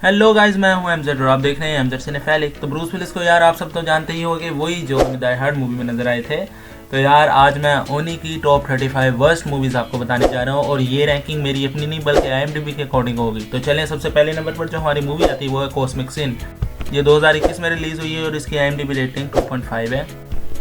Hello guys, मैं हूं Mz और आप देख रहे हैं एमजेड सिनेफैलिक। तो ब्रूस विलिस को यार आप सब तो जानते ही होंगे, वही जो हमें दी हार्ड मूवी में नजर आए थे। तो यार आज मैं उन्हीं की टॉप 35 वर्स्ट मूवीज आपको बताने जा रहा हूं और ये रैंकिंग मेरी अपनी नहीं बल्कि IMDb के अकॉर्डिंग होगी। तो चलें, सबसे पहले नंबर पर जो हमारी मूवी आती है वो है कॉस्मिक सिन। ये 2021 में रिलीज हुई है और इसकी IMDb रेटिंग 2.5 है।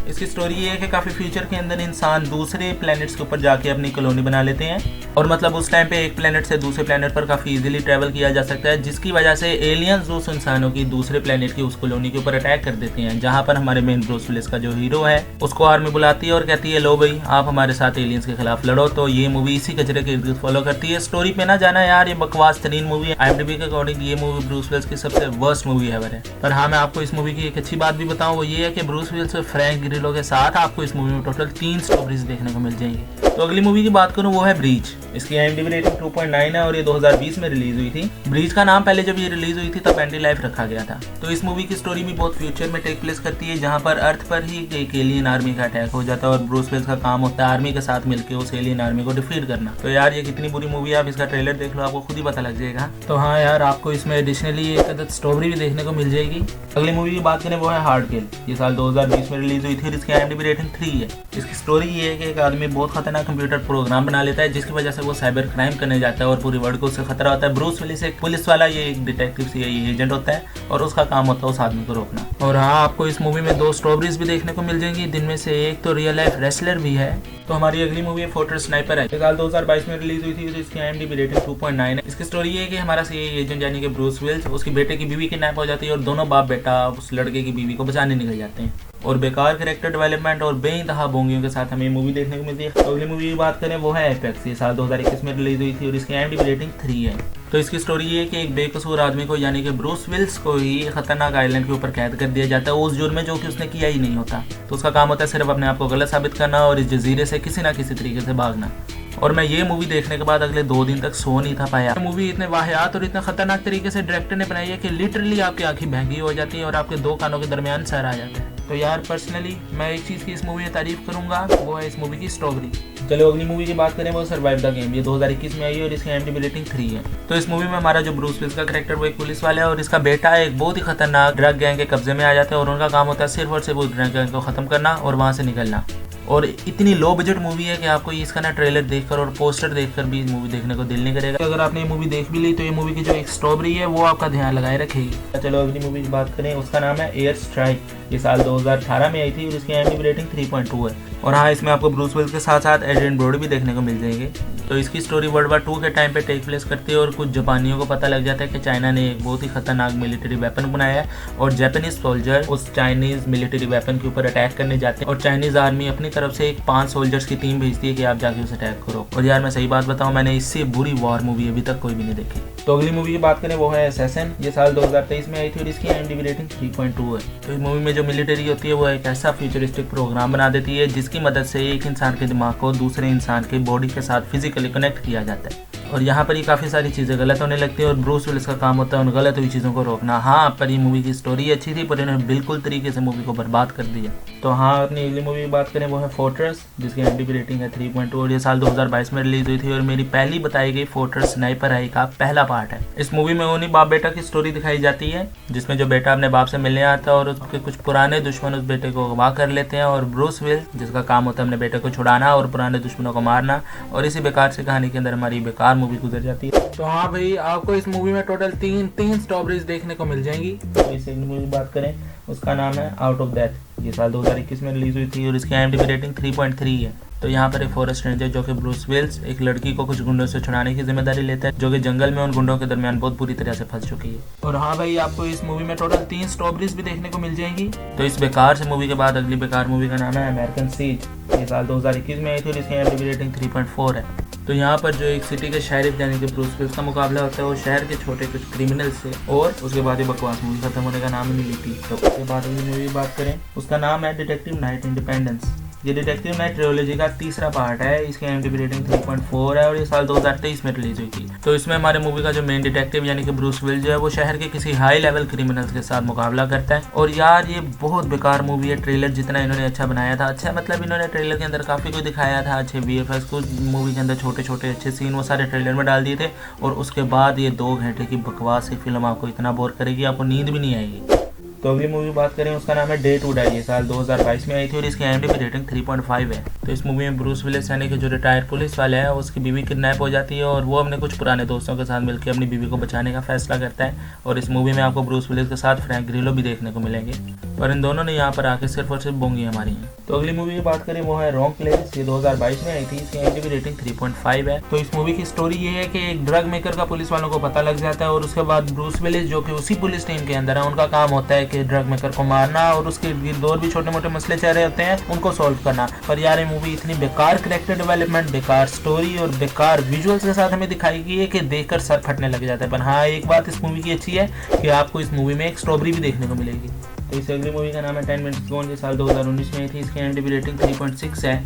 इसकी स्टोरी ये है कि काफ़ी फ्यूचर के अंदर इंसान दूसरे प्लैनेट्स के ऊपर जाके अपनी कॉलोनी बना लेते हैं और मतलब उस टाइम पे एक प्लैनेट से दूसरे प्लैनेट पर काफ़ी इजीली ट्रैवल किया जा सकता है, जिसकी वजह से एलियंस उस इंसानों की दूसरे प्लैनेट की उस कॉलोनी के ऊपर अटैक कर देते हैं। जहां पर हमारे मेन ब्रूस विलिस का जो हीरो है उसको आर्मी बुलाती है और कहती है लो भाई आप हमारे साथ एलियंस के खिलाफ लड़ो। तो ये मूवी इसी कचरे के इर्द गिर्द फॉलो करती है। स्टोरी पे ना जाना यार, ये बकवास तरीन मूवी है। IMDb के अकॉर्डिंग ये मूवी ब्रूस विलिस की सबसे वर्स्ट मूवी है। पर हाँ, मैं आपको इस मूवी की एक अच्छी बात भी बताऊँ, वो ये है कि ब्रूस विलिस और फ्रैंक ग्रिलो के साथ आपको इस मूवी में टोटल 3 स्टोरीज देखने को मिल जाएंगी। तो अगली मूवी की बात करूं वो है ब्रीच। इसकी IMDb रेटिंग 2.9 है और ये 2020 में रिलीज हुई थी। ब्रीच का नाम पहले जब ये रिलीज हुई थी तब एंटी लाइफ रखा गया था। तो इस मूवी की स्टोरी भी बहुत फ्यूचर में टेक प्लेस करती है, जहां पर अर्थ पर ही एक एलियन आर्मी का अटैक हो जाता है और ब्रूस विलिस का काम होता है आर्मी के साथ मिलकर उस एलियन आर्मी को डिफीट करना। तो यार ये कितनी बुरी मूवी है, आप इसका ट्रेलर देख लो, आपको खुद ही पता लग जाएगा। तो हाँ यार, आपको इसमें एडिशनली एक अदद स्टोरी भी देखने को मिल जाएगी। अगली मूवी की बात करें वो है हार्ड किल। ये साल 2020 में रिलीज हुई थी और इसकी IMDb रेटिंग 3 है। इसकी स्टोरी ये है कि एक आदमी बहुत खतरनाक कंप्यूटर प्रोग्राम बना लेता है, जिसकी वजह से वो साइबर क्राइम करने जाता है और पूरी वर्ल्ड को उससे खतरा होता है। ब्रूस विलिस एक पुलिस वाला, ये एक डिटेक्टिव CIA एजेंट होता है और उसका काम होता है उस आदमी को रोकना। और हाँ, आपको इस मूवी में 2 स्टोरीज भी देखने को मिल जाएंगी, जिनमें से एक तो रियल लाइफ रेसलर भी है। तो हमारी अगली मूवी है फोर्ट्रेस स्नाइपर है। साल 2022 में रिलीज हुई थी और इसकी IMDb रेटिंग 2.9 है। इसकी स्टोरी ये है कि हमारा CIA एजेंट यानी कि ब्रूस विलिस, उसकी बेटे की बीवी किडनैप हो जाती है और दोनों बाप बेटा उस लड़के की बीवी को बचाने निकल जाते हैं। और बेकार कैरेक्टर डेवलपमेंट और बेइंतहा बोंगियों के साथ हमें मूवी देखने को मिलती है। तो अगली मूवी की बात करें वो है एपेक्स। ये साल 2021 में रिलीज हुई थी और इसकी IMDb रेटिंग 3 है। तो इसकी स्टोरी ये है कि एक बेकसूर आदमी को यानी कि ब्रूस विलिस को ही खतरनाक आइलैंड के ऊपर कैद कर दिया जाता है उस जुर्म में जो कि उसने किया ही नहीं होता। तो उसका काम होता है सिर्फ अपने आप को गलत साबित करना और इस जजीरे से किसी ना किसी तरीके से भागना। और मैं ये मूवी देखने के बाद अगले 2 दिन तक सो नहीं था पाया। मूवी इतने वाहियात और इतना खतरनाक तरीके से डायरेक्टर ने बनाई है कि लिटरली आपकी आंखें भैंगी हो जाती है और आपके 2 कानों के दरमियान सर आ जाता है। तो यार पर्सनली मैं एक चीज़ की इस मूवी में तारीफ करूंगा, वो है इस मूवी की स्टोरी। चलो अगली मूवी की बात करें वो सर्वाइव द गेम। ये 2021 में आई और इसकी IMDb रेटिंग 3 है। तो इस मूवी में हमारा जो ब्रूस विलिस का कैरेक्टर वो एक पुलिस वाला है और इसका बेटा एक बहुत ही खतरनाक ड्रग गैंग के कब्जे में आ जाता है और उनका काम होता है सिर्फ और सिर्फ उस ड्रग गैंग को खत्म करना और वहाँ से निकलना। और इतनी लो बजट मूवी है कि आपको इसका ना ट्रेलर देखकर और पोस्टर देखकर भी मूवी देखने को दिल नहीं करेगा। अगर आपने ये मूवी देख भी ली तो ये मूवी की जो एक स्टोरी है वो आपका ध्यान लगाए रखेगी। चलो अगली मूवी की बात करें, उसका नाम है एयर स्ट्राइक। ये साल 2018 में आई थी और इसकी IMDb रेटिंग 3.2 है। और हाँ, इसमें आपको ब्रूस विलिस के साथ साथ एड्रियन ब्रोडी भी देखने को मिल जाएंगे। तो इसकी स्टोरी वर्ल्ड वार 2 के टाइम पे टेक प्लेस करती है और कुछ जापानियों को पता लग जाता है कि चाइना ने एक बहुत ही खतरनाक मिलिट्री वेपन बनाया है और जापानीज सोल्जर उस चाइनीज मिलिट्री वेपन के ऊपर अटैक करने जाते हैं और चाइनीज आर्मी अपनी तरफ से एक 5 सोल्जर्स की टीम भेजती है कि आप जाके उस अटैक करो। और यार मैं सही बात बताऊं, मैंने इससे बुरी वॉर मूवी अभी तक कोई भी नहीं देखी। तो अगली मूवी की बात करें वो है असैसिन। ये साल 2023 में आई थी और इसकी IMDb रेटिंग 3.2 है। तो इस मूवी में जो मिलिट्री होती है वो एक ऐसा फ्यूचरिस्टिक प्रोग्राम बना देती है जिसकी मदद से एक इंसान के दिमाग को दूसरे इंसान के बॉडी के साथ फिजिकली कनेक्ट किया जाता है। और यहाँ पर ही काफ़ी सारी चीज़ें गलत होने लगती है और ब्रूस विलिस का काम होता है उन गलत हुई चीज़ों को रोकना। हाँ, पर ये मूवी की स्टोरी अच्छी थी पर इन्होंने बिल्कुल तरीके से मूवी को बर्बाद कर दिया। तो हाँ, अपनी अगली मूवी की बात करें वो है फोर्ट्रेस, जिसकी IMDb रेटिंग है 3.2 और ये साल 2022 में रिलीज हुई थी और मेरी पहली बताई गई फोर्ट्रेस स्नाइपर है का पहला पार्ट है। इस मूवी में उन्हीं बाप बेटा की स्टोरी दिखाई जाती है, जिसमें जो बेटा अपने बाप से मिलने आता है और उसके कुछ पुराने दुश्मन उस बेटे को अगवा कर लेते हैं और ब्रूस विलिस जिसका काम होता है अपने बेटे को छुड़ाना और पुराने दुश्मनों को मारना। और इसी बेकार से कहानी के अंदर हमारी बेकार मूवी गुजर जाती है। तो हाँ भाई, आपको इस मूवी में टोटल 3 स्टोरीज देखने को मिल जाएंगी। तो इस मूवी की बात करें, उसका नाम है आउट ऑफ डेथ। ये साल 2021 में रिलीज हुई थी और इसकी IMDb रेटिंग 3.3 है। तो यहाँ पर एक फॉरेस्ट रेंजर जो कि ब्रूस विलिस एक लड़की को कुछ गुंडों से छुड़ाने की जिम्मेदारी लेता है, जो कि जंगल में उन गुंडों के दरमियान बहुत बुरी तरह से फंस चुकी है। और हाँ भाई, आपको इस मूवी में टोटल 3 स्टोरीज भी देखने को मिल जाएंगी। तो इस बेकार से मूवी के बाद अगली बेकार मूवी का नाम है अमेरिकन सीज। ये साल 2021 में आई थी और इसकी IMDb रेटिंग 3.4 है। तो यहाँ पर जो एक सिटी के शेरिफ यानी कि ब्रूस विलिस का मुकाबला होता है वो शहर के छोटे कुछ क्रिमिनल से, और उसके बाद ये बकवास मूवी खत्म होने का नाम ही नहीं लेती। तो उसके बाद अगली मूवी की बात करें, उसका नाम है डिटेक्टिव नाइट इंडिपेंडेंस। ये डिटेक्टिव नाइट ट्रियोलॉजी का तीसरा पार्ट है। इसकी IMDb रेटिंग 3.4 है और ये साल 2023 में रिलीज हुई थी। तो इसमें हमारे मूवी का जो मेन डिटेक्टिव यानी कि ब्रूस विल जो है वो शहर के किसी हाई लेवल क्रिमिनल्स के साथ मुकाबला करता है। और यार ये बहुत बेकार मूवी है। ट्रेलर जितना इन्होंने अच्छा बनाया था, अच्छा मतलब इन्होंने ट्रेलर के अंदर काफी कुछ दिखाया था, अच्छे VFX, कुछ मूवी के अंदर छोटे छोटे अच्छे सीन वो सारे ट्रेलर में डाल दिए थे। और उसके बाद ये 2 घंटे की बकवास सी फिल्म आपको इतना बोर करेगी, आपको नींद भी नहीं आएगी। तो अगली मूवी बात करें, उसका नाम है डे टू डाई। ये साल 2022 में आई थी और इसकी IMDb रेटिंग 3.5 है। तो इस मूवी में ब्रूस विलिस यानी कि जो रिटायर्ड पुलिस वाले हैं, उसकी बीवी किडनैप हो जाती है और वो अपने कुछ पुराने दोस्तों के साथ मिलकर अपनी बीवी को बचाने का फैसला करता है। और इस मूवी में आपको ब्रूस विलिस के साथ फ्रैंक ग्रिलो भी देखने को मिलेंगे और इन दोनों ने यहाँ पर आके सिर्फ और सिर्फ बोंगी मारी हैं। तो अगली मूवी की बात करें वो है रॉन्ग प्लेस। ये 2022 में आई थी। इसकी IMDb रेटिंग 3.5 है। तो इस मूवी की स्टोरी ये है कि एक ड्रग मेकर का पुलिस वालों को पता लग जाता है और उसके बाद ब्रूस विलिस जो कि उसी पुलिस टीम के अंदर है, उनका काम होता है कि ड्रग मेकर को मारना और उसके इर्द और भी छोटे मोटे मसले चल रहे होते हैं उनको सॉल्व करना। पर यार ये मूवी इतनी बेकार कैरेक्टर डेवलपमेंट, बेकार स्टोरी और बेकार विजुअल्स के साथ हमें दिखाई गई है कि देखकर सर फटने लग जाता है। पर हाँ, एक बात इस मूवी की अच्छी है कि आपको इस मूवी में एक स्ट्रॉबेरी भी देखने को मिलेगी। तो इस अगली मूवी का नाम है 10 Minutes Gone। ये साल 2019 में आई थी। इसकी IMDb रेटिंग 3.6 है।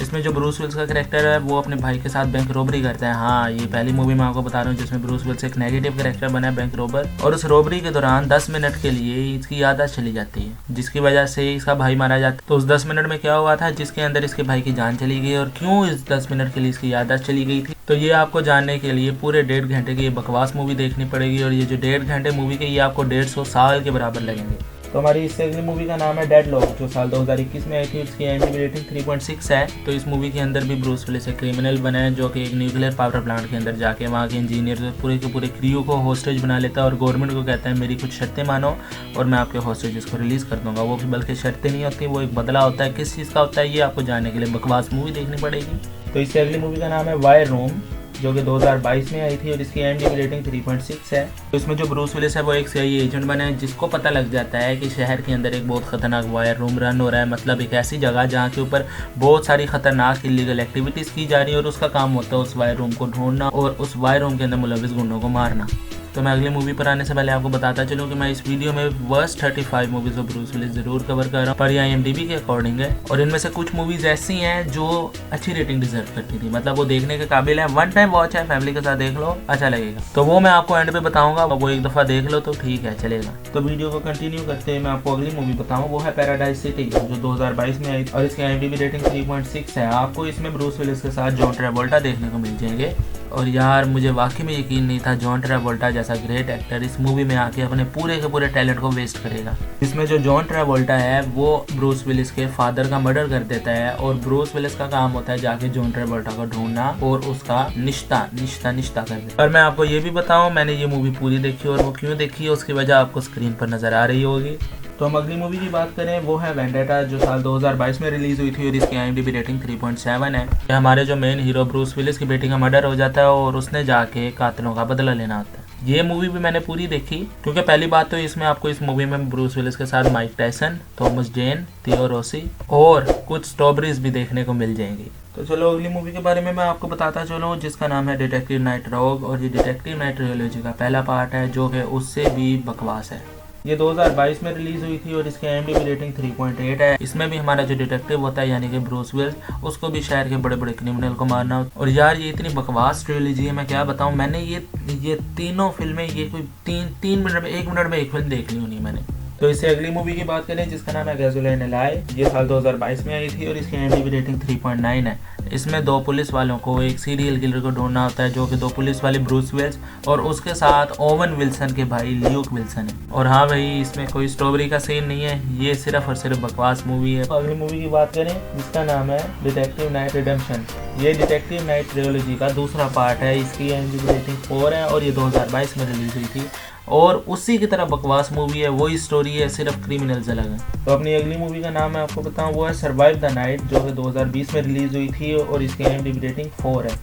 इसमें जो ब्रूस विल्स का कैरेक्टर है वो अपने भाई के साथ बैंक रॉबरी करता है। हाँ, ये पहली मूवी मैं आपको बता रहा हूँ जिसमें ब्रूस विल्स एक नेगेटिव कैरेक्टर बना है, बैंक रॉबर। और उस रॉबरी के दौरान 10 मिनट के लिए इसकी याददाश्त चली जाती है, जिसकी वजह से इसका भाई मारा जाता है। तो उस 10 मिनट में क्या हुआ था जिसके अंदर इसके भाई की जान चली गई और क्यों इस 10 मिनट के लिए इसकी याददाश्त चली गई थी, तो ये आपको जानने के लिए पूरे 1.5 घंटे की ये बकवास मूवी देखनी पड़ेगी। और ये जो 1.5 घंटे मूवी के, ये आपको 150 साल के बराबर लगेंगे। तो हमारी इससे अगली मूवी का नाम है डेडलॉक, जो साल 2021 में आई थी। इसकी IMDb रेटिंग 3.6 है। तो इस मूवी के अंदर भी ब्रूस विलिस एक क्रिमिनल बना है जो कि एक न्यूक्लियर पावर प्लांट के अंदर जाके वहाँ के इंजीनियर पूरे के पूरे क्रू को होस्टेज बना लेता है और गवर्नमेंट को कहता है मेरी कुछ शर्तें मानो और मैं आपके होस्टेजेस को रिलीज़ कर दूंगा। वो भी बल्कि शर्तें नहीं होती, वो एक बदला होता है। किस चीज़ का होता है ये आपको जानने के लिए बकवास मूवी देखनी पड़ेगी। तो इससे अगली मूवी का नाम है वायर रूम, जो कि 2022 में आई थी और इसकी IMDb रेटिंग 3.6 है। तो इसमें जो ब्रूस विलिस है वो एक CIA एजेंट बना है जिसको पता लग जाता है कि शहर के अंदर एक बहुत खतरनाक वायर रूम रन हो रहा है, मतलब एक ऐसी जगह जहाँ के ऊपर बहुत सारी खतरनाक इलीगल एक्टिविटीज़ की जा रही है और उसका काम होता है उस वायर रूम को ढूंढना और उस वायर रूम के अंदर मुलविस गुंडों को मारना। तो मैं अगली मूवी पर आने से पहले आपको बताता चलूँ कि मैं इस वीडियो में worst 35 movies of Bruce Willis जरूर कवर कर रहा हूँ, पर ये IMDb के अकॉर्डिंग है। और इनमें से कुछ मूवीज ऐसी हैं जो अच्छी रेटिंग डिजर्व करती थी, मतलब वो देखने के काबिल है, वन टाइम वॉच है, फैमिली के साथ देख लो, अच्छा लगेगा। तो वो मैं आपको एंड पे बताऊंगा, वो एक दफा देख लो तो ठीक है, चलेगा। तो वीडियो को कंटिन्यू करते हैं, मैं आपको अगली मूवी बताऊँ, वो है पैराडाइज सिटी, जो 2022 में आई और इसकी IMDb रेटिंग 3.6 है। आपको इसमें ब्रूस विलिस के साथ जॉन ट्रेवोल्टा देखने को मिल जाएंगे और यार मुझे वाकई में यकीन नहीं था जॉन ट्रेवोल्टा जैसा ग्रेट एक्टर इस मूवी में आके अपने पूरे के पूरे टैलेंट को वेस्ट करेगा। इसमें जो जॉन ट्रेवोल्टा है वो ब्रूस विलिस के फादर का मर्डर कर देता है और ब्रूस विलिस का काम होता है जाके जॉन ट्रेवोल्टा को ढूंढना और उसका निश्ता कर देना। पर मैं आपको ये भी बताऊं, मैंने ये मूवी पूरी देखी और वो क्यों देखी है उसकी वजह आपको स्क्रीन पर नजर आ रही होगी। तो हम अगली मूवी की बात करें, वो है वेंडेटा, जो साल 2022 में रिलीज हुई थी और इसकी IMDb रेटिंग 3.7 है। हमारे जो मेन हीरो ब्रूस विलिस की बेटी का मर्डर हो जाता है और उसने जाके कातिलों का बदला लेना होता है। ये मूवी भी मैंने पूरी देखी क्योंकि पहली बात तो इसमें आपको इस मूवी में ब्रूस विलिस के साथ माइक टायसन, थॉमस जेन, थियो रोसी और कुछ स्ट्रॉबेरीज भी देखने को मिल जाएंगी। तो चलो अगली मूवी के बारे में मैं आपको बताता चलूँ, जिसका नाम है डिटेक्टिव नाइट रॉग और ये डिटेक्टिव नाइट ट्रियोलॉजी का पहला पार्ट है जो कि उससे भी बकवास है। ये 2022 में रिलीज हुई थी और इसकी IMDb रेटिंग 3.8 है। इसमें भी हमारा जो डिटेक्टिव होता है यानी कि ब्रूस विलिस, उसको भी शहर के बड़े बड़े क्रिमिनल को मारना होता है। और यार ये इतनी बकवास ट्रियोलॉजी है, मैं क्या बताऊं, मैंने ये तीनों फिल्में ये कोई तीन मिनट में एक फिल्म देख ली होनी मैंने। तो इससे अगली मूवी की बात करें जिसका नाम है गैसोलिन एलाय, ये साल 2022 में आई थी और इसकी IMDb रेटिंग 3.9 है। इसमें 2 पुलिस वालों को एक सीरियल किलर को ढूंढना होता है जो कि 2 पुलिस वाले ब्रूस विलिस और उसके साथ ओवन विल्सन के भाई ल्यूक विल्सन है। और हाँ भाई, इसमें कोई स्ट्रॉबेरी का सीन नहीं है, ये सिर्फ और सिर्फ बकवास मूवी है। अगली मूवी की बात करें जिसका नाम है डिटेक्टिव नाइट रिडेम्पशन, ये डिटेक्टिव नाइट ट्रियोलॉजी का दूसरा पार्ट है। इसकी IMDb रेटिंग 4 है और ये 2022 में रिलीज हुई थी और उसी की तरह बकवास मूवी है, वही स्टोरी है, सिर्फ क्रिमिनल्स अलग है। तो अपनी अगली मूवी का नाम मैं आपको बताऊं, वो है सर्वाइव द नाइट, जो कि 2020 में रिलीज हुई थी और इसकी IMDb रेटिंग 4 है।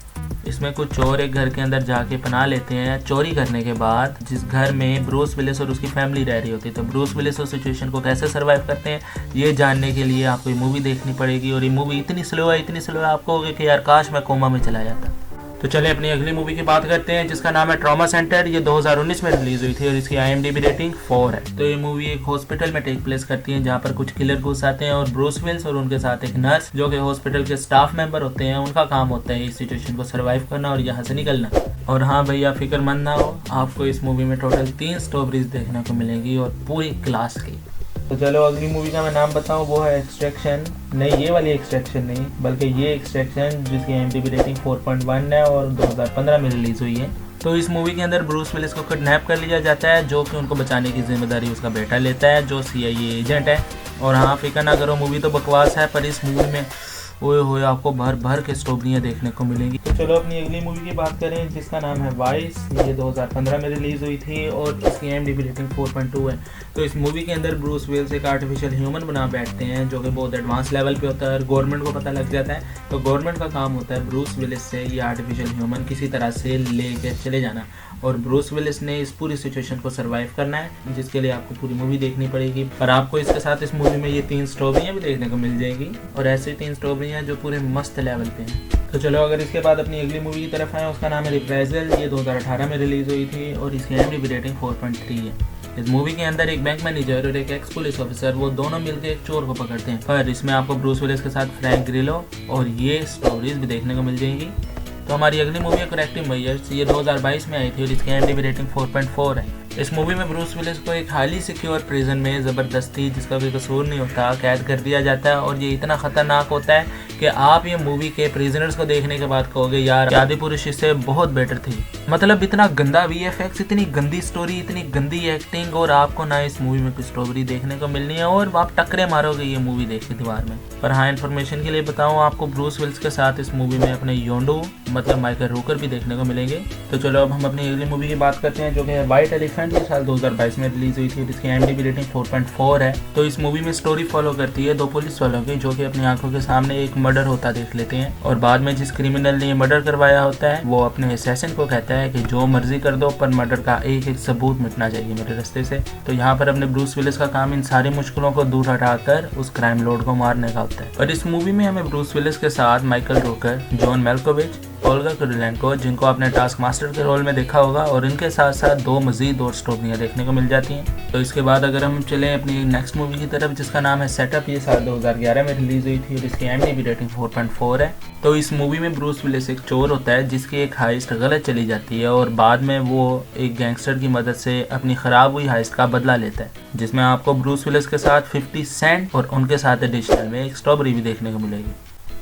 इसमें कुछ चोर एक घर के अंदर जाके पनाह लेते हैं चोरी करने के बाद, जिस घर में ब्रूस विलिस और उसकी फैमिली रह रही होती है। तो ब्रूस विलिस उस सिचुएशन को कैसे सर्वाइव करते हैं ये जानने के लिए आपको ये मूवी देखनी पड़ेगी। और ये मूवी इतनी स्लो है आपको होगा कि यार काश मैं कोमा में चला जाता। तो चले अपनी अगली मूवी की बात करते हैं जिसका नाम है ट्रॉमा सेंटर। ये 2019 में रिलीज हुई थी और इसकी IMDb रेटिंग 4 है। तो ये मूवी एक हॉस्पिटल में टेक प्लेस करती है जहाँ पर कुछ किलर घुस आते हैं और ब्रूस विल्स और उनके साथ एक नर्स जो कि हॉस्पिटल के स्टाफ मेंबर होते हैं, उनका काम होता है इस सिचुएशन को सर्वाइव करना और यहाँ से निकलना। और हाँ भैया फिक्रमंद ना हो, आपको इस मूवी में टोटल 3 स्टोरीज देखने को मिलेंगी और पूरी क्लास की। तो चलो अगली मूवी का मैं नाम बताऊं, वो है एक्सट्रैक्शन। नहीं, ये वाली एक्सट्रैक्शन नहीं, बल्कि ये एक्सट्रैक्शन जिसकी IMDb रेटिंग 4.1 है और 2015 में रिलीज हुई है। तो इस मूवी के अंदर ब्रूस विलिस को किडनैप कर लिया जाता है जो कि उनको बचाने की जिम्मेदारी उसका बेटा लेता है जो CIA एजेंट है। और हाँ फिक्र ना करो, मूवी तो बकवास है पर इस मूवी में ओए होए आपको भर भर के स्टोरियाँ देखने को मिलेंगी। तो चलो अपनी अगली मूवी की बात करें जिसका नाम है वाइस। ये 2015 में रिलीज हुई थी और इसकी IMDb रेटिंग 4.2 है। तो इस मूवी के अंदर ब्रूस विल्स एक आर्टिफिशियल ह्यूमन बना बैठते हैं जो कि बहुत एडवांस लेवल पे होता है और गवर्नमेंट को पता लग जाता है। तो गवर्नमेंट का काम होता है ब्रूस विलिस से ये आर्टिफिशियल ह्यूमन किसी तरह से लेके चले जाना और ब्रूस विलिस ने इस पूरी सिचुएशन को सर्वाइव करना है, जिसके लिए आपको पूरी मूवी देखनी पड़ेगी। पर आपको इसके साथ इस मूवी में ये 3 स्टोरियाँ भी देखने को मिल जाएगी और ऐसी 3 स्टोरियाँ जो पूरे मस्त लेवल पे हैं। तो चलो अगर इसके बाद अपनी अगली मूवी की तरफ आए, उसका नाम है रिप्राइजल। ये 2018 में रिलीज हुई थी और इसकी IMDb रेटिंग 4.3 है। इस मूवी के अंदर एक बैंक मैनेजर और एक एक्स पुलिस ऑफिसर वो दोनों मिलकर एक चोर को पकड़ते हैं। पर इसमें आपको ब्रूस विलिस के साथ फ्रैंक ग्रिलो और ये स्टोरीज भी देखने को मिल जाएंगी। तो हमारी अगली मूवी है करेक्टिव मेजर्स। ये 2022 में आई थी और इसकी IMDb रेटिंग 4.4 है। इस मूवी में ब्रूस विलिस को एक हाईली सिक्योर प्रिजन में ज़बरदस्ती, जिसका कोई कसूर नहीं होता, कैद कर दिया जाता है और ये इतना ख़तरनाक होता है कि आप ये मूवी के प्रिजनर्स को देखने के बाद कहोगे यार आदिपुरुष इससे बहुत बेटर थी। मतलब इतना गंदा VFX, इतनी गंदी स्टोरी, इतनी गंदी एक्टिंग और आपको ना इस मूवी में कोई स्टोरी देखने को मिलनी है और आप टक्करे मारोगे ये मूवी देख के दीवार में। पर हाँ इन्फॉर्मेशन के लिए बताऊँ आपको, ब्रूस विलिस के साथ इस मूवी में अपने योंडो मतलब माइकल रूकर भी देखने को मिलेंगे। तो चलो अब हम अपनी अगली मूवी की बात करते हैं जो कि है वाइट एलिफेंट। ये साल 2022 में रिलीज हुई थी और इसकी IMDb रेटिंग 4.4 है। तो इस मूवी में स्टोरी फॉलो करती है 2 पुलिस वालों की जो कि अपनी आंखों के सामने एक मर्डर होता देख लेते हैं और बाद में जिस क्रिमिनल ने मर्डर करवाया होता है वो अपने असैसिन को कहता है कि जो मर्जी कर दो पर मर्डर का एक एक सबूत मिटना चाहिए मेरे रास्ते से। तो यहाँ पर अपने ब्रूस विलिस का काम इन सारी मुश्किलों को दूर हटाकर उस क्राइम लॉर्ड को मारने का होता है। और इस मूवी में हमें ब्रूस विलिस के साथ माइकल रूकर, जॉन मेल्कोविच, ओल्गा कुरिलेंको जिनको आपने टास्क मास्टर के रोल में देखा होगा और इनके साथ साथ 2 मजीद और स्टोरियाँ देखने को मिल जाती हैं। तो इसके बाद अगर हम चलें अपनी नेक्स्ट मूवी की तरफ जिसका नाम है सेटअप। ये साल 2011 में रिलीज हुई थी और इसकी IMDb रेटिंग 4.4 है। तो इस मूवी में ब्रूस विलिस एक चोर होता है जिसकी एक हाइस्ट गलत चली जाती है और बाद में वो एक गैंगस्टर की मदद से अपनी खराब हुई हाइस्ट का बदला लेता है, जिसमें आपको ब्रूस विलिस के साथ 50 सेंट और उनके साथ एडिशनल में एक स्ट्रॉबेरी भी देखने को मिलेगी।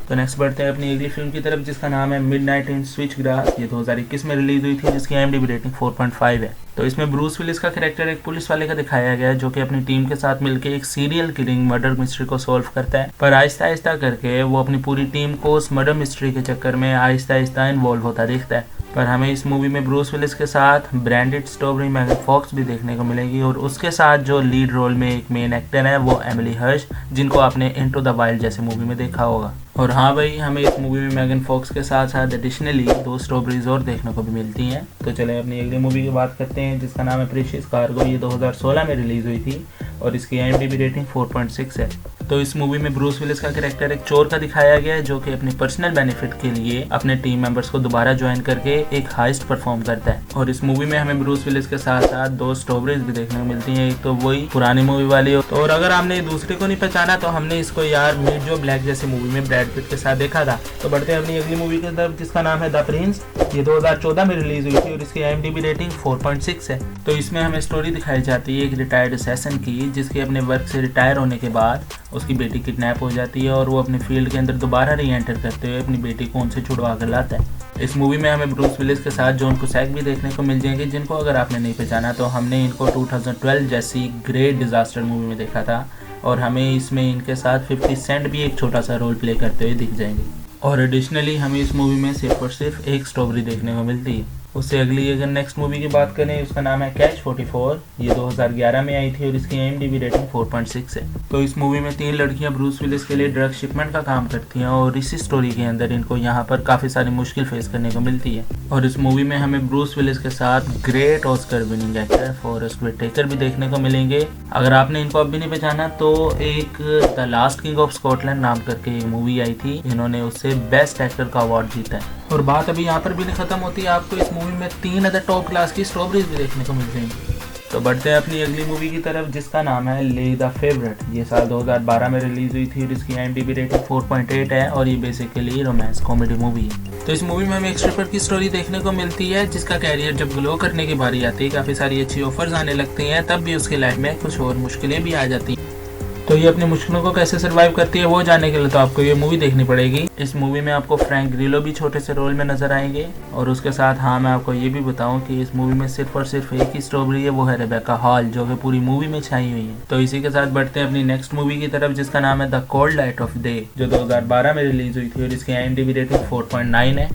तो नेक्स्ट बढ़ते हैं अपनी अगली फिल्म की तरफ जिसका नाम है मिडनाइट इन स्विच ग्रास। ये 2021 में रिलीज हुई थी जिसकी IMDb रेटिंग 4.5 है। तो इसमें ब्रूस विलिस का कैरेक्टर एक पुलिस वाले का दिखाया गया है जो कि अपनी टीम के साथ मिलकर एक सीरियल किलिंग मर्डर मिस्ट्री को सॉल्व करता है। पर आहिस्ता आहिस्ता करके वो अपनी पूरी टीम को उस मर्डर मिस्ट्री के चक्कर में आहिस्ता आहिस्ता इन्वॉल्व होता दिखता है। पर हमें इस मूवी में ब्रूस विलिस के साथ ब्रांडेड स्ट्रॉबेरी मैगन फॉक्स भी देखने को मिलेगी और उसके साथ जो लीड रोल में एक मेन एक्टर है वो एमिली हर्श, जिनको आपने इनटू द वाइल्ड जैसे मूवी में देखा होगा। और हाँ भाई, हमें इस मूवी में मैगन फॉक्स के साथ साथ एडिशनली 2 स्ट्रॉबेरीज और देखने को भी मिलती हैं। तो चले अपनी अगली मूवी की बात करते हैं जिसका नाम है प्रीशियस कार्गो। ये 2016 में रिलीज हुई थी और इसकी IMDb रेटिंग 4.6 है। तो इस मूवी में ब्रूस विलिस का कैरेक्टर एक चोर का दिखाया गया है जो कि अपनी पर्सनल बेनिफिट के लिए अपने टीम मेंबर्स को दोबारा ज्वाइन करके एक हाइस्ट परफॉर्म करता है। और इस मूवी में हमें ब्रूस विलिस के साथ साथ 2 स्ट्रॉबेरीज भी देखने को मिलती हैं। एक तो वही पुरानी मूवी वाली तो और अगर आपने दूसरे को नहीं पहचाना तो हमने इसको यार मीट जो ब्लैक जैसी मूवी में ब्रैड पिट के साथ देखा था। तो बढ़ते हैं अपनी अगली मूवी की तरफ जिसका नाम है द प्रिंस। ये 2014 में रिलीज हुई थी और इसकी IMDb रेटिंग 4.6 है। तो इसमें हमें स्टोरी दिखाई जाती है एक रिटायर्ड असैसिन की जिसके अपने वर्क से रिटायर होने के बाद उसकी बेटी किडनैप हो जाती है और वो अपने फील्ड के अंदर दोबारा री एंटर करते हुए अपनी बेटी को उनसे छुड़वा कर लाता है। इस मूवी में हमें ब्रूस विलिस के साथ जॉन कुसैक भी देखने को मिल जाएंगे जिनको अगर आपने नहीं पहचाना तो हमने इनको 2012 जैसी ग्रेट डिजास्टर मूवी में देखा था और हमें इसमें इनके साथ 50 सेंट भी एक छोटा सा रोल प्ले करते हुए दिख जाएंगे। और एडिशनली हमें इस मूवी में सिर्फ और सिर्फ एक स्ट्रॉबेरी देखने को मिलती है। उससे अगली अगर नेक्स्ट मूवी की बात करें उसका नाम है कैच 44। ये 2011 में आई थी और इसकी IMDb रेटिंग 4.6 है। तो इस मूवी में 3 लड़कियां ब्रूस विलिस के लिए ड्रग शिपमेंट का काम करती हैं और इसी स्टोरी के अंदर इनको यहाँ पर काफ़ी सारी मुश्किल फेस करने को मिलती है। और इस मूवी में हमें ब्रूस विलिस के साथ great Oscar winning actor forest Whittaker भी देखने को मिलेंगे। अगर आपने इनको अब भी नहीं पहचाना तो एक the last king of Scotland नाम करके एक मूवी आई थी, इन्होंने उससे बेस्ट एक्टर का अवार्ड जीता है। और बात अभी यहाँ पर भी नहीं ख़त्म होती, आपको इस मूवी में 3 अदर टॉप क्लास की स्ट्रॉबेरीज भी देखने को मिल जाएंगी। तो बढ़ते हैं अपनी अगली मूवी की तरफ, जिसका नाम है ले द फेवरेट। ये साल 2012 में रिलीज हुई थी और इसकी IMDb रेटिंग 4.8 है और ये बेसिकली रोमांस कॉमेडी मूवी है। तो इस मूवी में हमें एक स्ट्रिपर की स्टोरी देखने को मिलती है, जिसका कैरियर जब ग्लो करने की बारी आती है, काफ़ी सारी अच्छी ऑफर्स आने लगती हैं, तब भी उसकी लाइफ में कुछ और मुश्किलें भी आ जाती हैं। तो ये अपनी मुश्किलों को कैसे सर्वाइव करती है वो जानने के लिए तो आपको ये मूवी देखनी पड़ेगी। इस मूवी में आपको फ्रैंक ग्रिलो भी छोटे से रोल में नजर आएंगे और उसके साथ हाँ मैं आपको ये भी बताऊं कि इस मूवी में सिर्फ और सिर्फ एक ही स्ट्रॉबेरी है, वो है रेबेका हॉल, जो कि पूरी मूवी में छाई हुई है। तो इसी के साथ बढ़ते हैं अपनी नेक्स्ट मूवी की तरफ, जिसका नाम है the cold light of day, जो 2012 में रिलीज हुई थी और इसकी IMDb रेटिंग 4.9 है।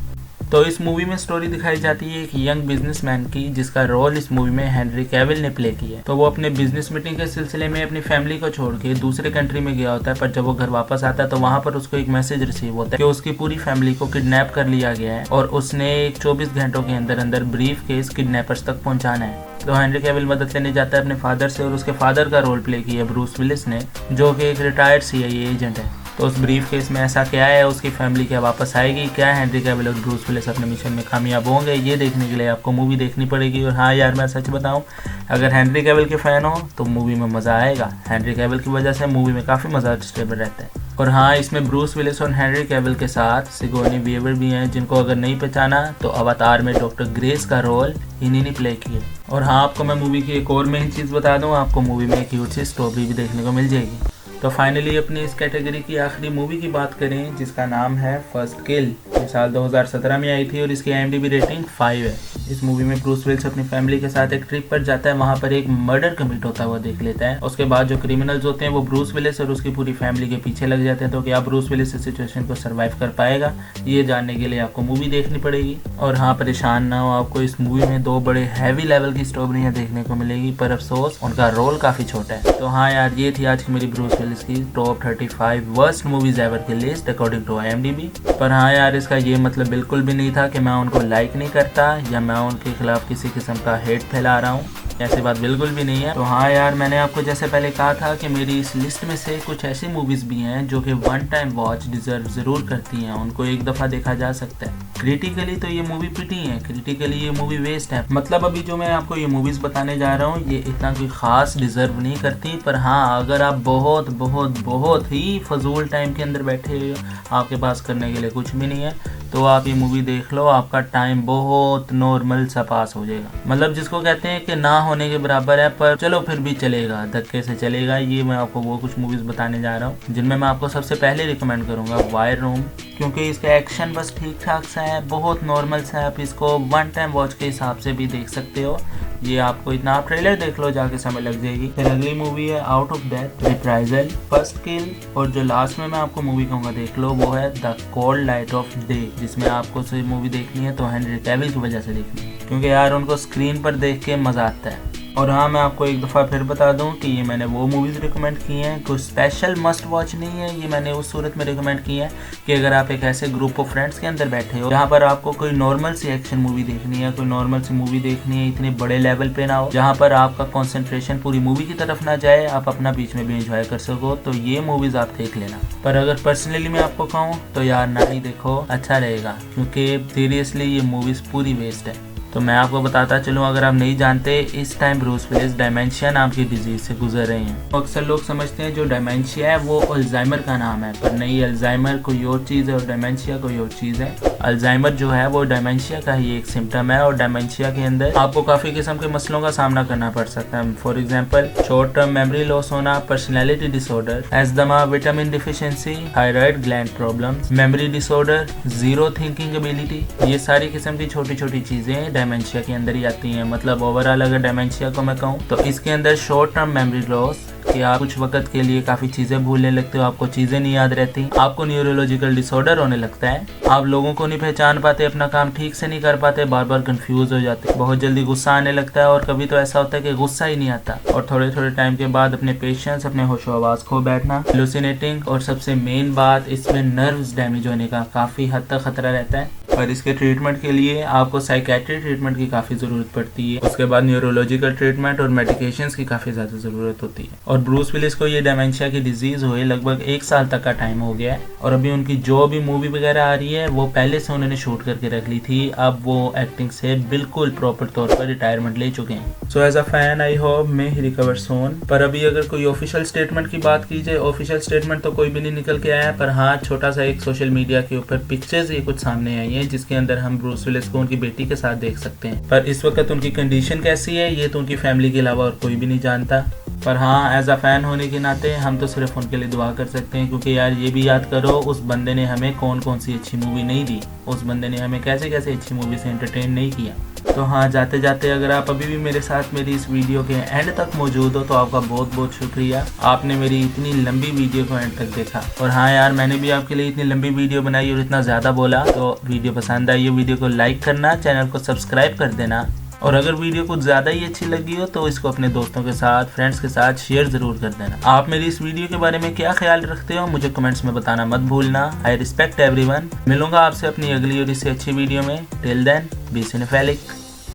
तो इस मूवी में स्टोरी दिखाई जाती है एक यंग बिजनेसमैन की, जिसका रोल इस मूवी में हेनरी कैविल ने प्ले किया है। तो वो अपने बिजनेस मीटिंग के सिलसिले में अपनी फैमिली को छोड़ के दूसरे कंट्री में गया होता है, पर जब वो घर वापस आता है तो वहाँ पर उसको एक मैसेज रिसीव होता है कि उसकी पूरी फैमिली को किडनैप कर लिया गया है और उसने एक 24 घंटों के अंदर अंदर ब्रीफ केस किडनैपर्स तक पहुँचाना है। तो हेनरी कैविल मदद लेने जाता है अपने फादर से और उसके फादर का रोल प्ले किया ब्रूस विलिस ने, जो कि एक रिटायर्ड CIA एजेंट है। तो उस ब्रीफ केस में ऐसा क्या है, उसकी फैमिली क्या वापस आएगी, क्या हेनरी कैविल और ब्रूस विलिस अपने मिशन में कामयाब होंगे, ये देखने के लिए आपको मूवी देखनी पड़ेगी। और हाँ यार मैं सच बताऊं, अगर हेनरी कैविल के फैन हो तो मूवी में मज़ा आएगा। हेनरी कैविल की वजह से मूवी में काफ़ी मज़ा स्टेबल रहता है। और हाँ, इसमें ब्रूस विलिस और हेनरी कैविल के साथ सिगोनी वीवर भी हैं, जिनको अगर नहीं पहचाना तो अवतार में डॉक्टर ग्रेस का रोल इन्हीं ने प्ले किया। और हाँ, आपको मैं मूवी की एक और मेन चीज़ बता दूँ, आपको मूवी में एक क्यूट सी स्टोरी भी देखने को मिल जाएगी। तो फाइनली अपनी इस कैटेगरी की आखिरी मूवी की बात करें, जिसका नाम है फर्स्ट किल। ये साल 2017 में आई थी और इसकी IMDb रेटिंग 5 है। इस मूवी में ब्रूस विलिस अपनी फैमिली के साथ एक ट्रिप पर जाता है, वहाँ पर एक मर्डर कमिट होता हुआ देख लेता है। उसके बाद जो क्रिमिनल्स होते हैं वो ब्रूस विलिस और उसकी पूरी फैमिली के पीछे लग जाते हैं। तो क्या ब्रूस विलिस इस सिचुएशन को सर्वाइव कर पाएगा, ये जानने के लिए आपको मूवी देखनी पड़ेगी। और हाँ, परेशान ना हो, आपको इस मूवी में 2 बड़े हैवी लेवल की स्टोरियाँ देखने को मिलेगी, पर अफसोस उनका रोल काफ़ी छोटा है। तो हाँ यार, ये थी आज की मेरी ब्रूस विलिस की टॉप 35 वर्स्ट मूवीज एवर की लिस्ट अकॉर्डिंग टू IMDb। पर हाँ यार, इसका ये मतलब बिल्कुल भी नहीं था कि मैं उनको लाइक नहीं करता या मैं उनके खिलाफ किसी किस्म का हेट फैला रहा हूँ, ऐसी बात बिल्कुल भी नहीं है। तो हाँ यार, मैंने आपको जैसे पहले कहा था कि मेरी इस लिस्ट में से कुछ ऐसी मूवीज भी हैं जो कि 1 टाइम वॉच डिजर्व जरूर करती हैं, उनको एक दफ़ा देखा जा सकता है। क्रिटिकली तो ये मूवी पिटी है, क्रिटिकली ये मूवी वेस्ट है। मतलब अभी जो मैं आपको ये मूवीज बताने जा रहा हूँ ये इतना कोई खास डिजर्व नहीं करती, पर हाँ, अगर आप बहुत बहुत बहुत ही फजूल टाइम के अंदर बैठे हो, आपके पास करने के लिए कुछ भी नहीं है, तो आप ये मूवी देख लो, आपका टाइम बहुत नॉर्मल सा पास हो जाएगा। मतलब जिसको कहते हैं कि ना होने के बराबर है, पर चलो फिर भी चलेगा, धक्के से चलेगा। ये मैं आपको वो कुछ मूवीज बताने जा रहा हूँ जिनमें मैं आपको सबसे पहले रिकमेंड करूँगा वायर रूम, क्योंकि इसका एक्शन बस ठीक ठाक सा है, बहुत नॉर्मल सा है। आप इसको 1 टाइम वॉच के हिसाब से भी देख सकते हो। ये आपको इतना, आप ट्रेलर देख लो जाके, समय लग जाएगी। फिर अगली मूवी है out of death, reprisal, first kill, और जो लास्ट में मैं आपको मूवी कहूँगा देख लो वो है the cold light of day, जिसमें आपको सही मूवी देखनी है तो हेनरी कैविल की वजह से देखनी है, क्योंकि यार उनको स्क्रीन पर देख के मज़ा आता है। और हाँ, मैं आपको एक दफ़ा फिर बता दूं कि ये मैंने वो मूवीज़ रिकमेंड की हैं, कुछ स्पेशल मस्ट वॉच नहीं है। ये मैंने उस सूरत में रिकमेंड की है कि अगर आप एक ऐसे ग्रुप ऑफ फ्रेंड्स के अंदर बैठे हो जहाँ पर आपको कोई नॉर्मल सी एक्शन मूवी देखनी है, कोई नॉर्मल सी मूवी देखनी है, इतने बड़े लेवल पे ना हो, जहाँ पर आपका कंसंट्रेशन पूरी मूवी की तरफ ना जाए, आप अपना बीच में भी एंजॉय कर सको, तो ये मूवीज़ आप देख लेना। पर अगर पर्सनली मैं आपको कहूँ तो यार ना ही देखो, अच्छा रहेगा, क्योंकि सीरियसली ये मूवीज़ पूरी वेस्ट है। तो मैं आपको बताता चलूँ, अगर आप नहीं जानते, इस टाइम ब्रूस विलिस डायमेंशिया नाम की डिजीज से गुजर रहे हैं। अक्सर लोग समझते हैं जो डायमेंशिया है वो अल्जाइमर का नाम है, पर नहीं, अल्जाइमर कोई और चीज़ है और डायमेंशिया कोई और चीज़ है। अल्जाइमर जो है वो डायमेंशिया का ही एक सिम्टम है, और डायमेंशिया के अंदर आपको काफ़ी किस्म के मसलों का सामना करना पड़ सकता है। For example, short term memory loss होना, personality disorder, asthma, vitamin deficiency, thyroid gland problems, memory disorder, zero thinking ability, ये सारी किस्म की छोटी छोटी चीज़ें डायमेंशिया के अंदर ही आती हैं। मतलब ओवरऑल अगर डायमेंशिया को मैं कहूँ तो इसके अंदर शॉर्ट टर्म मेमोरी लॉस, कि आप कुछ वक्त के लिए काफ़ी चीज़ें भूलने लगते हो, आपको चीज़ें नहीं याद रहती, आपको न्यूरोलॉजिकल डिसऑर्डर होने लगता है, आप लोगों को नहीं पहचान पाते, अपना काम ठीक से नहीं कर पाते, बार बार कंफ्यूज हो जाते, बहुत जल्दी गुस्सा आने लगता है, और कभी तो ऐसा होता है कि गुस्सा ही नहीं आता, और थोड़े थोड़े टाइम के बाद अपने पेशेंस, अपने होशो आवाज़ खो बैठना, हेलुसिनेटिंग, और सबसे मेन बात, इसमें नर्व्स डैमेज होने का काफ़ी हद तक खतरा रहता है। और इसके ट्रीटमेंट के लिए आपको साइकेट्री ट्रीटमेंट की काफ़ी ज़रूरत पड़ती है। उसके बाद न्यूरोलॉजिकल ट्रीटमेंट और मेडिकेशंस की काफ़ी ज़्यादा ज़रूरत होती है। और ब्रूस विलिस को ये डेमेंशिया की डिजीज़ हुए लगभग 1 साल तक का टाइम हो गया है और अभी उनकी जो भी मूवी वगैरह आ रही है वो पहले से उन्होंने शूट करके रख ली थी। अब वो एक्टिंग से बिल्कुल प्रॉपर तौर पर रिटायरमेंट ले चुके हैं। So as a fan I hope may he recover soon. पर अभी अगर कोई ऑफिशियल स्टेटमेंट की बात की जाए, ऑफिशियल स्टेटमेंट तो कोई भी नहीं निकल के आया है, पर हाँ छोटा सा एक सोशल मीडिया के ऊपर पिक्चर्स ये कुछ सामने आई हैं जिसके अंदर हम ब्रूस विलिस को उनकी बेटी के साथ देख सकते हैं। पर इस वक्त उनकी कंडीशन कैसी है ये तो उनकी फैमिली के अलावा और कोई भी नहीं जानता। पर हाँ एज अ फैन होने के नाते हम तो सिर्फ उनके लिए दुआ कर सकते हैं, क्योंकि यार ये भी याद करो उस बंदे ने हमें कौन कौन सी अच्छी मूवी नहीं दी, उस बंदे ने हमें कैसे कैसे अच्छी मूवी से एंटरटेन नहीं किया। तो हाँ जाते जाते अगर आप अभी भी मेरे साथ मेरी इस वीडियो के एंड तक मौजूद हो तो आपका बहुत बहुत शुक्रिया, आपने मेरी इतनी लंबी वीडियो को एंड तक देखा। और हाँ यार मैंने भी आपके लिए इतनी लंबी वीडियो बनाई और इतना ज़्यादा बोला, तो वीडियो पसंद आई हो वीडियो को लाइक करना, चैनल को सब्सक्राइब कर देना, और अगर वीडियो कुछ ज़्यादा ही अच्छी लगी हो तो इसको अपने दोस्तों के साथ, फ्रेंड्स के साथ शेयर ज़रूर कर देना। आप मेरी इस वीडियो के बारे में क्या ख्याल रखते हो मुझे कमेंट्स में बताना मत भूलना। I respect everyone. मिलूंगा आपसे अपनी अगली और इससे अच्छी वीडियो में। Till then be सिनेफेलिक।